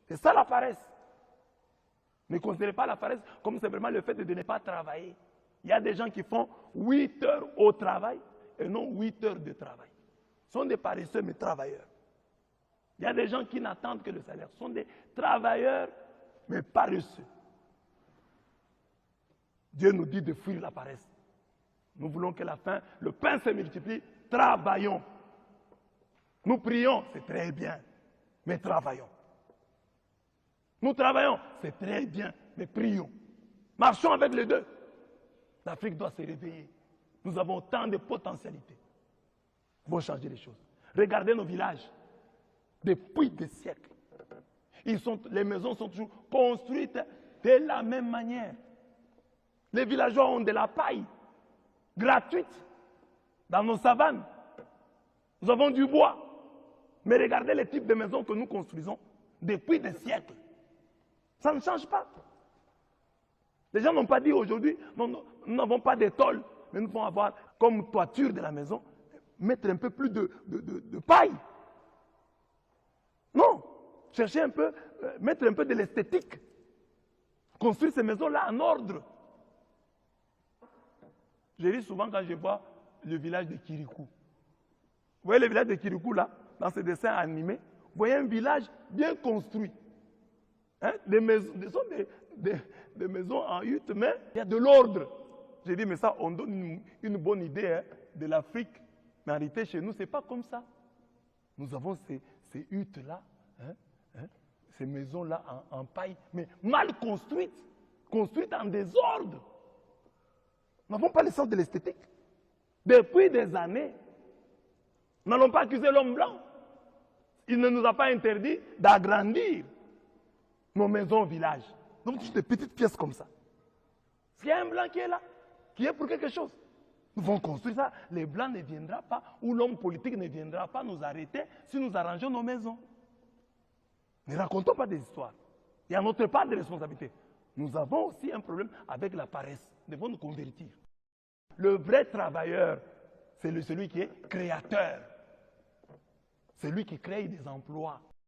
C'est ça la paresse. Ne considérez pas la paresse comme simplement le fait de ne pas travailler. Il y a des gens qui font 8 heures au travail et non 8 heures de travail. Ce sont des paresseux mais travailleurs. Il y a des gens qui n'attendent que le salaire. Ce sont des travailleurs mais paresseux. Dieu nous dit de fuir la paresse. Nous voulons que la faim, le pain se multiplie. Travaillons. Nous prions, c'est très bien, mais travaillons. Nous travaillons, c'est très bien, mais prions. Marchons avec les deux. L'Afrique doit se réveiller. Nous avons tant de potentialités. Il faut changer les choses. Regardez nos villages. Depuis des siècles. Les maisons sont toujours construites de la même manière. Les villageois ont de la paille gratuite dans nos savanes. Nous avons du bois. Mais regardez les types de maisons que nous construisons depuis des siècles. Ça ne change pas. Les gens n'ont pas dit aujourd'hui, nous n'avons pas de tôle, mais nous devons avoir comme toiture de la maison, mettre un peu plus de paille. Non, chercher un peu, mettre un peu de l'esthétique. Construire ces maisons-là en ordre. Je ris souvent quand je vois le village de Kirikou. Vous voyez le village de Kirikou là, dans ces dessins animés, vous voyez un village bien construit. Hein? Des maisons, des maisons en hutte, mais il y a de l'ordre. J'ai dit, mais ça, on donne une bonne idée hein, de l'Afrique. Mais en réalité, chez nous, ce n'est pas comme ça. Nous avons ces huttes-là, ces maisons-là en paille, mais mal construites, construites en désordre. Nous n'avons pas le sens de l'esthétique. Depuis des années, nous n'allons pas accuser l'homme blanc. Il ne nous a pas interdit d'agrandir nos maisons au village. Nous avons des petites pièces comme ça. S'il y a un blanc qui est là, qui est pour quelque chose, nous allons construire ça. Les blancs ne viendront pas, ou l'homme politique ne viendra pas nous arrêter si nous arrangeons nos maisons. Ne racontons pas des histoires. Il y a notre part de responsabilité. Nous avons aussi un problème avec la paresse. Nous devons nous convertir. Le vrai travailleur, c'est celui qui est créateur. C'est lui qui crée des emplois.